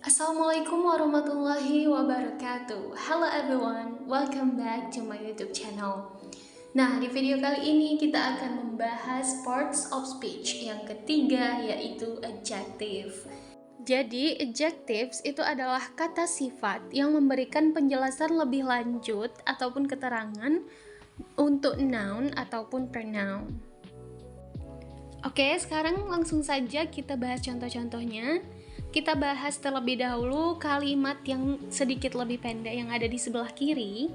Assalamualaikum warahmatullahi wabarakatuh. Hello everyone, welcome back to my YouTube channel. Nah, di video kali ini kita akan membahas parts of speech yang ketiga, yaitu adjective. Jadi, adjectives itu adalah kata sifat yang memberikan penjelasan lebih lanjut ataupun keterangan untuk noun ataupun pronoun. Oke, sekarang langsung saja kita bahas contoh-contohnya. Kita bahas terlebih dahulu kalimat yang sedikit lebih pendek yang ada di sebelah kiri.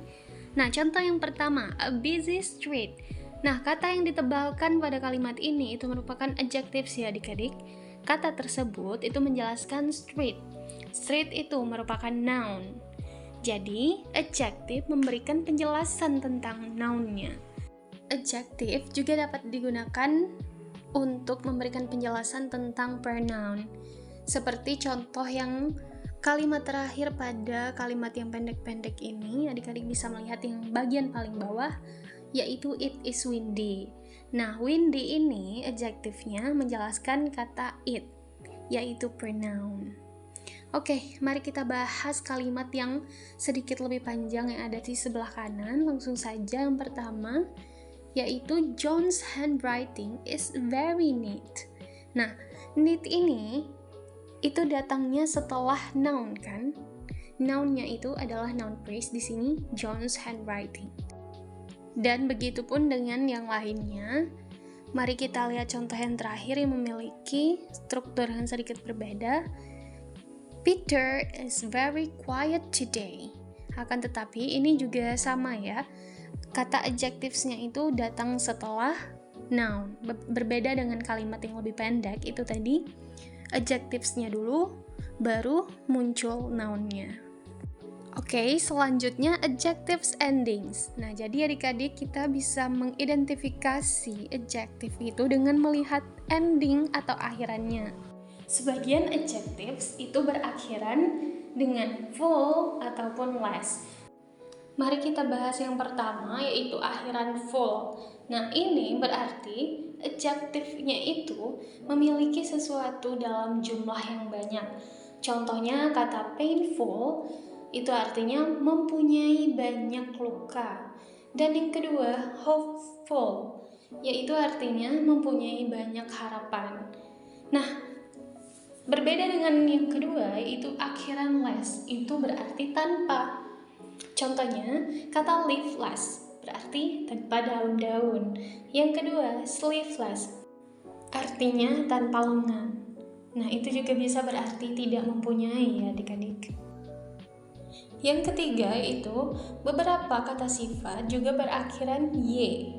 Nah, contoh yang pertama, a busy street. Nah, kata yang ditebalkan pada kalimat ini itu merupakan adjectives ya adik-adik. Kata tersebut itu menjelaskan street. Street itu merupakan noun. Jadi, adjective memberikan penjelasan tentang noun-nya. Adjective juga dapat digunakan untuk memberikan penjelasan tentang pronoun. Seperti contoh yang kalimat terakhir pada kalimat yang pendek-pendek ini, adik-adik bisa melihat yang bagian paling bawah, yaitu it is windy. Nah, windy ini adjektifnya menjelaskan kata it, yaitu pronoun. Oke, mari kita bahas kalimat yang sedikit lebih panjang yang ada di sebelah kanan. Langsung saja yang pertama, yaitu John's handwriting is very neat. Nah, neat ini itu datangnya setelah noun kan? Nounnya itu adalah noun phrase di sini, John's handwriting. Dan begitu pun dengan yang lainnya. Mari kita lihat contoh yang terakhir yang memiliki struktur yang sedikit berbeda. Peter is very quiet today. Akan tetapi ini juga sama ya. Kata adjectives-nya itu datang setelah noun. Berbeda dengan kalimat yang lebih pendek itu tadi. Adjectives-nya dulu, baru muncul noun-nya. Oke, selanjutnya adjectives endings. Nah, jadi adik-adik kita bisa mengidentifikasi adjective itu dengan melihat ending atau akhirannya. Sebagian adjectives itu berakhiran dengan full ataupun less. Mari kita bahas yang pertama, yaitu akhiran full. Nah, ini berarti adjektifnya itu memiliki sesuatu dalam jumlah yang banyak. Contohnya kata painful, itu artinya mempunyai banyak luka. Dan yang kedua, hopeful, yaitu artinya mempunyai banyak harapan. Nah, berbeda dengan yang kedua, yaitu akhiran less, itu berarti tanpa. Contohnya, kata leafless berarti tanpa daun-daun. Yang kedua, sleeveless artinya tanpa lengan. Nah, itu juga bisa berarti tidak mempunyai ya adik-adik. Yang ketiga itu beberapa kata sifat juga berakhiran y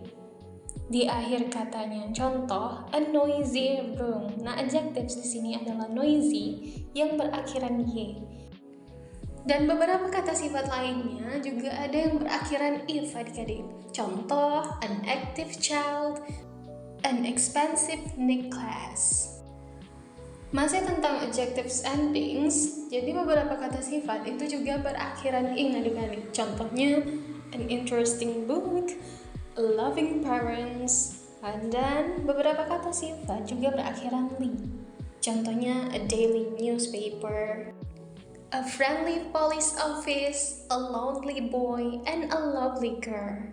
di akhir katanya. Contoh, a noisy room. Nah, adjectives di sini adalah noisy yang berakhiran y. Dan beberapa kata sifat lainnya juga ada yang berakhiran if adik-adik. Contoh, an active child, an expensive necklace. Masih tentang adjectives endings, jadi beberapa kata sifat itu juga berakhiran ing adik-adik. Contohnya, an interesting book, a loving parents, dan beberapa kata sifat juga berakhiran li. Contohnya, a daily newspaper, a friendly police office, a lonely boy, and a lovely girl.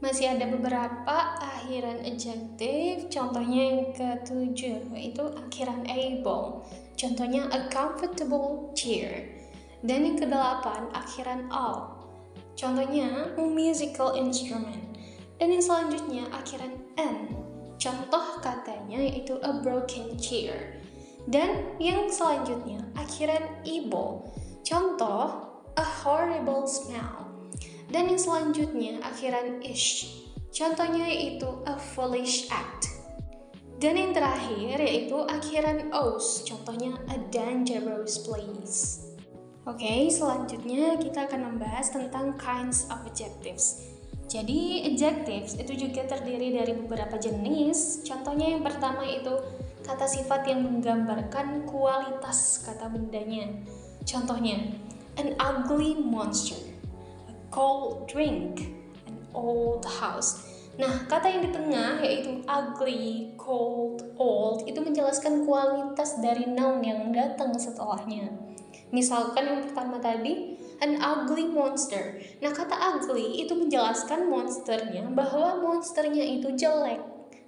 Masih ada beberapa akhiran adjective, contohnya yang ketujuh, yaitu akhiran able. Contohnya a comfortable chair. Dan yang kedelapan, akhiran all. Contohnya a musical instrument. Dan yang selanjutnya, akhiran n. Contoh katanya yaitu a broken chair. Dan yang selanjutnya, akhiran able. Contoh, a horrible smell. Dan yang selanjutnya, akhiran ish. Contohnya yaitu a foolish act. Dan yang terakhir yaitu akhiran os. Contohnya, a dangerous place. Oke, selanjutnya kita akan membahas tentang kinds of adjectives. Jadi, adjectives itu juga terdiri dari beberapa jenis. Contohnya yang pertama itu kata sifat yang menggambarkan kualitas kata bendanya. Contohnya, an ugly monster, a cold drink, an old house. Nah, kata yang di tengah yaitu ugly, cold, old itu menjelaskan kualitas dari noun yang datang setelahnya. Misalkan yang pertama tadi, an ugly monster. Nah, kata ugly itu menjelaskan monsternya, bahwa monsternya itu jelek.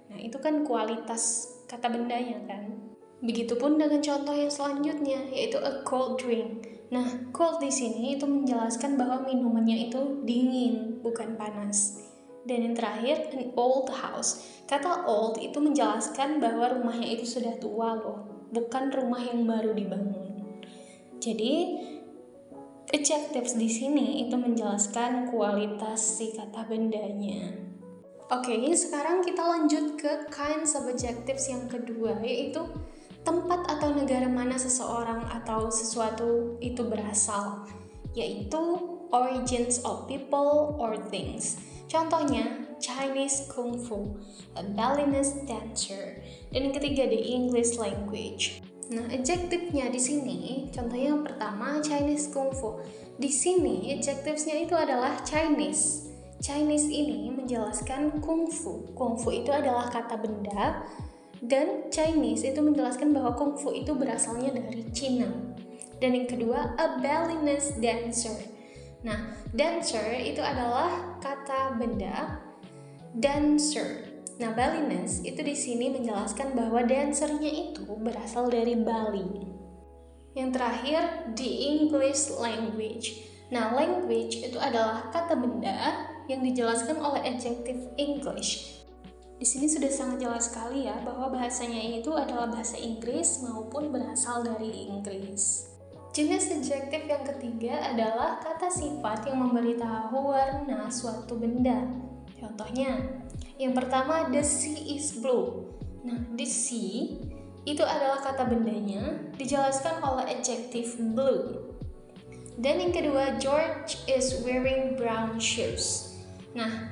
Nah, itu kan kualitas kata bendanya kan. Begitupun dengan contoh yang selanjutnya, yaitu a cold drink. Nah, cold di sini itu menjelaskan bahwa minumannya itu dingin, bukan panas. Dan yang terakhir, an old house. Kata old itu menjelaskan bahwa rumahnya itu sudah tua loh, bukan rumah yang baru dibangun. Jadi, adjectives di sini itu menjelaskan kualitas si kata bendanya. Oke, sekarang kita lanjut ke kinds of adjectives yang kedua, yaitu tempat atau negara mana seseorang atau sesuatu itu berasal, yaitu origins of people or things. Contohnya, Chinese Kung Fu, a Balinese dancer, dan yang ketiga, the English language. Nah, adjektifnya di sini, contohnya yang pertama, Chinese Kung Fu. Di sini, adjectivesnya itu adalah Chinese. Chinese ini menjelaskan Kung Fu. Kung Fu itu adalah kata benda, dan Chinese itu menjelaskan bahwa Kung Fu itu berasalnya dari Cina. Dan yang kedua, a Balinese dancer. Nah, dancer itu adalah kata benda, dancer. Nah, Balinese itu di sini menjelaskan bahwa dancernya itu berasal dari Bali. Yang terakhir, the English language. Nah, language itu adalah kata benda yang dijelaskan oleh adjective English. Di sini sudah sangat jelas sekali ya bahwa bahasanya itu adalah bahasa Inggris maupun berasal dari Inggris. Jenis adjektif yang ketiga adalah kata sifat yang memberitahu warna suatu benda. Contohnya, yang pertama, the sea is blue. Nah, the sea itu adalah kata bendanya, dijelaskan oleh adjektif blue. Dan yang kedua, George is wearing brown shoes. Nah,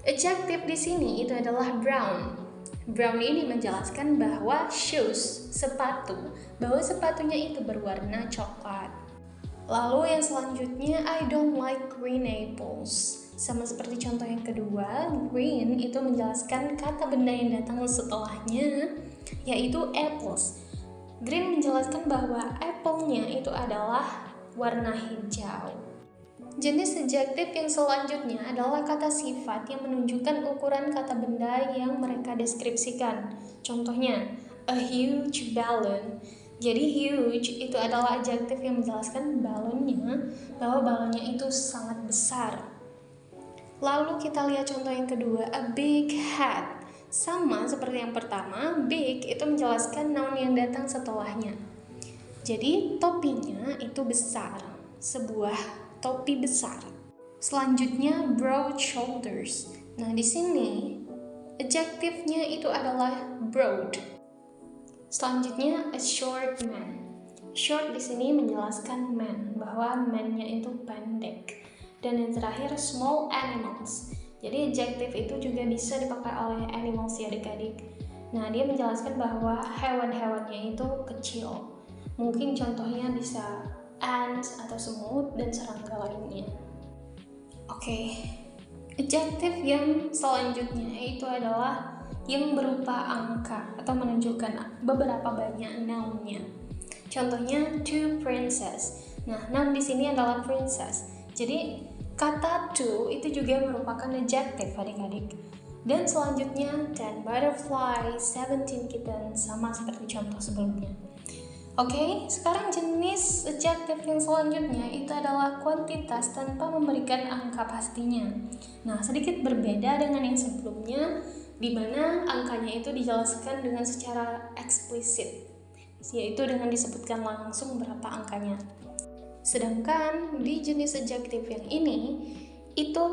adjektif di sini itu adalah brown. Brown ini menjelaskan bahwa shoes, sepatu, bahwa sepatunya itu berwarna coklat. Lalu yang selanjutnya, I don't like green apples. Sama seperti contoh yang kedua, green itu menjelaskan kata benda yang datang setelahnya, yaitu apples. Green menjelaskan bahwa apple-nya itu adalah warna hijau. Jenis adjektif yang selanjutnya adalah kata sifat yang menunjukkan ukuran kata benda yang mereka deskripsikan. Contohnya, a huge balloon. Jadi huge itu adalah adjektif yang menjelaskan balonnya, bahwa balonnya itu sangat besar. Lalu kita lihat contoh yang kedua, a big hat. Sama seperti yang pertama, big itu menjelaskan noun yang datang setelahnya. Jadi topinya itu besar, sebuah topi besar. Selanjutnya, broad shoulders. Nah, di sini adjektifnya itu adalah broad. Selanjutnya, a short man. Short di sini menjelaskan man, bahwa man-nya itu pendek. Dan yang terakhir, small animals. Jadi adjektif itu juga bisa dipakai oleh animals ya adik-adik. Nah, dia menjelaskan bahwa hewan-hewannya itu kecil. Mungkin contohnya bisa ants atau semut dan serangga lainnya. Oke, adjektif yang selanjutnya itu adalah yang berupa angka atau menunjukkan beberapa banyak noun-nya. Contohnya two princess. Nah, noun di sini adalah princess. Jadi kata two itu juga merupakan adjektif adik-adik. Dan selanjutnya 10 butterflies, 17 kittens, sama seperti contoh sebelumnya. Oke, sekarang jenis adjektif yang selanjutnya itu adalah kuantitas tanpa memberikan angka pastinya. Nah, sedikit berbeda dengan yang sebelumnya, di mana angkanya itu dijelaskan dengan secara eksplisit, yaitu dengan disebutkan langsung berapa angkanya. Sedangkan di jenis adjektif yang ini, itu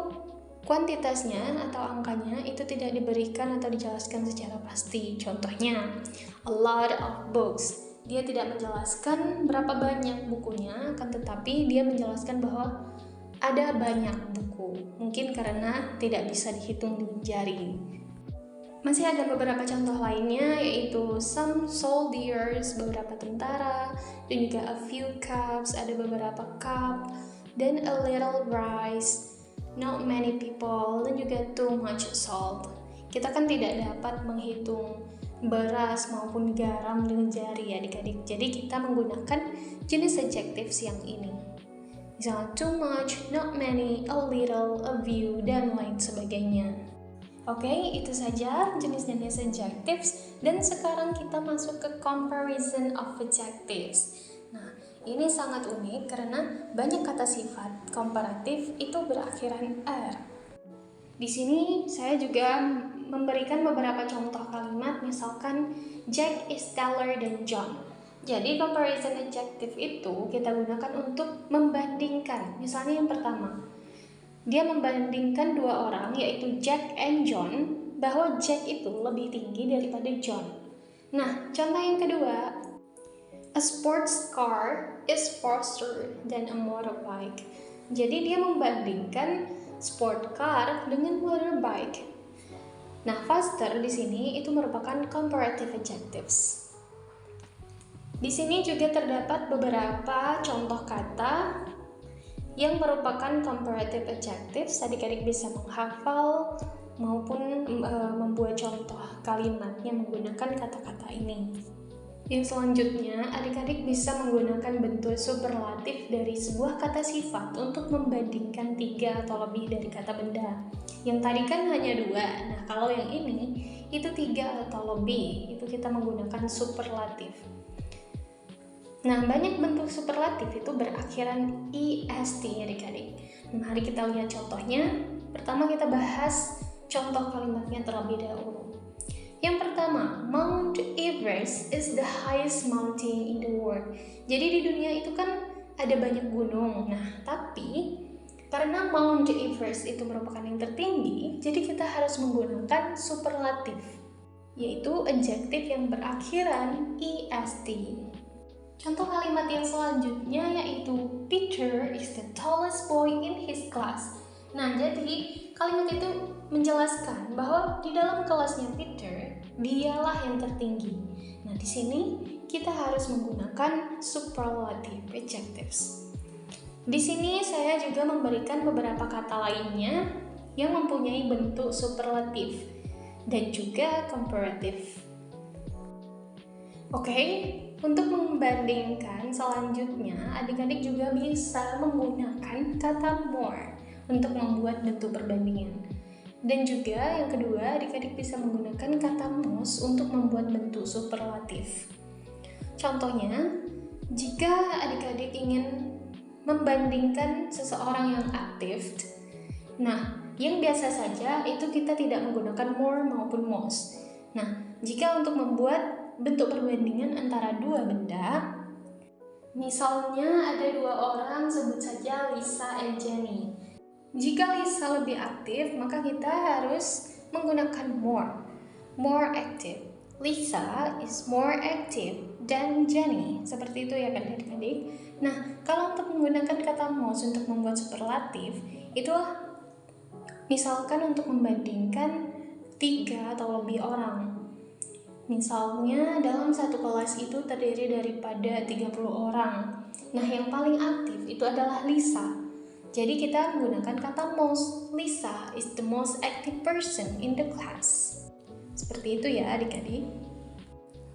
kuantitasnya atau angkanya itu tidak diberikan atau dijelaskan secara pasti. Contohnya, a lot of books. Dia tidak menjelaskan berapa banyak bukunya, akan tetapi dia menjelaskan bahwa ada banyak buku. Mungkin karena tidak bisa dihitung dengan jari. Masih ada beberapa contoh lainnya, yaitu some soldiers, beberapa tentara, dan juga a few cups, ada beberapa cup, dan a little rice, not many people, dan juga too much salt. Kita kan tidak dapat menghitung beras maupun garam dengan jari adik-adik. Jadi kita menggunakan jenis adjectives yang ini. Misalnya too much, not many, a little, a few, dan lain sebagainya. Oke, itu saja jenis-jenis adjectives. Dan sekarang kita masuk ke comparison of adjectives. Nah, ini sangat unik karena banyak kata sifat komparatif itu berakhiran er. Di sini saya juga memberikan beberapa contoh kalimat, misalkan Jack is taller than John. Jadi comparison adjective itu kita gunakan untuk membandingkan. Misalnya yang pertama, dia membandingkan dua orang yaitu Jack and John, bahwa Jack itu lebih tinggi daripada John. Nah, contoh yang kedua, a sports car is faster than a motorbike. Jadi dia membandingkan sport car dengan motorbike. Nah, faster di sini itu merupakan comparative adjectives. Di sini juga terdapat beberapa contoh kata yang merupakan comparative adjectives. Adik-adik bisa menghafal maupun membuat contoh kalimatnya menggunakan kata-kata ini. Yang selanjutnya, adik-adik bisa menggunakan bentuk superlatif dari sebuah kata sifat untuk membandingkan 3 atau lebih dari kata benda. Yang tadi kan hanya 2, nah kalau yang ini itu 3 atau lebih, itu kita menggunakan superlatif. Nah, banyak bentuk superlatif itu berakhiran est adik-adik. Mari kita lihat contohnya. Pertama kita bahas contoh kalimatnya terlebih dahulu. Yang pertama, Mount Everest is the highest mountain in the world. Jadi di dunia itu kan ada banyak gunung. Nah, tapi karena Mount Everest itu merupakan yang tertinggi, jadi kita harus menggunakan superlatif, yaitu adjektif yang berakhiran est. Contoh kalimat yang selanjutnya yaitu Peter is the tallest boy in his class. Nah, jadi kalimat itu menjelaskan bahwa di dalam kelasnya Peter, dialah yang tertinggi. Nah, di sini kita harus menggunakan superlative adjectives. Di sini saya juga memberikan beberapa kata lainnya yang mempunyai bentuk superlatif dan juga comparative. Oke, untuk membandingkan selanjutnya, adik-adik juga bisa menggunakan kata more untuk membuat bentuk perbandingan. Dan juga yang kedua, adik-adik bisa menggunakan kata most untuk membuat bentuk superlatif. Contohnya, jika adik-adik ingin membandingkan seseorang yang aktif, nah, yang biasa saja itu kita tidak menggunakan more maupun most. Nah, jika untuk membuat bentuk perbandingan antara dua benda, misalnya ada 2 orang, sebut saja Lisa and Jenny. Jika Lisa lebih aktif, maka kita harus menggunakan more active. Lisa is more active than Jenny. Seperti itu ya kan adik-adik. Nah, kalau untuk menggunakan kata most untuk membuat superlatif, itu misalkan untuk membandingkan 3 atau lebih orang. Misalnya dalam satu kelas itu terdiri daripada 30 orang. Nah, yang paling aktif itu adalah Lisa. Jadi kita menggunakan kata most. Lisa is the most active person in the class. Seperti itu ya adik-adik.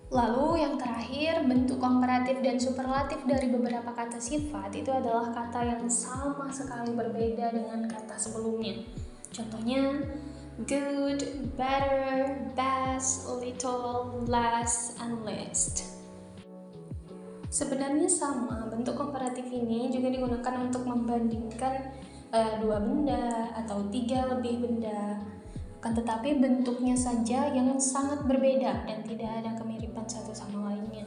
Lalu yang terakhir, bentuk komparatif dan superlatif dari beberapa kata sifat itu adalah kata yang sama sekali berbeda dengan kata sebelumnya. Contohnya, good, better, best, little, less, and least. Sebenarnya sama, bentuk komparatif ini juga digunakan untuk membandingkan 2 benda atau 3 lebih benda. Akan tetapi bentuknya saja yang sangat berbeda dan tidak ada kemiripan satu sama lainnya.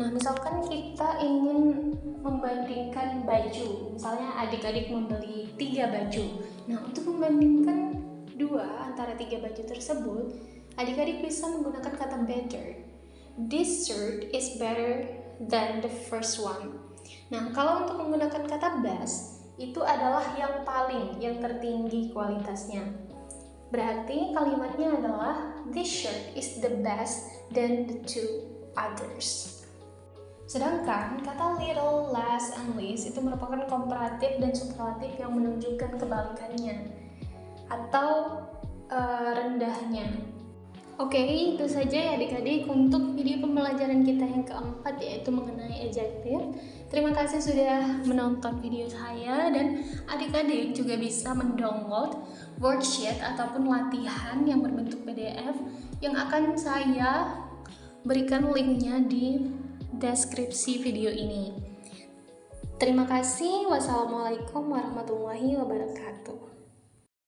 Nah, misalkan kita ingin membandingkan baju. Misalnya adik-adik membeli 3 baju. Nah, untuk membandingkan 2 antara 3 baju tersebut, adik-adik bisa menggunakan kata better. This shirt is better than the first one. Nah, kalau untuk menggunakan kata best, itu adalah yang paling, yang tertinggi kualitasnya. Berarti kalimatnya adalah this shirt is the best than the 2 others. Sedangkan kata little, less, and least itu merupakan komparatif dan superlatif yang menunjukkan kebalikannya atau rendahnya. Oke, itu saja ya adik-adik untuk video pembelajaran kita yang keempat, yaitu mengenai adjektif. Terima kasih sudah menonton video saya, dan adik-adik juga bisa mendownload worksheet ataupun latihan yang berbentuk PDF yang akan saya berikan linknya di deskripsi video ini. Terima kasih. Wassalamualaikum warahmatullahi wabarakatuh.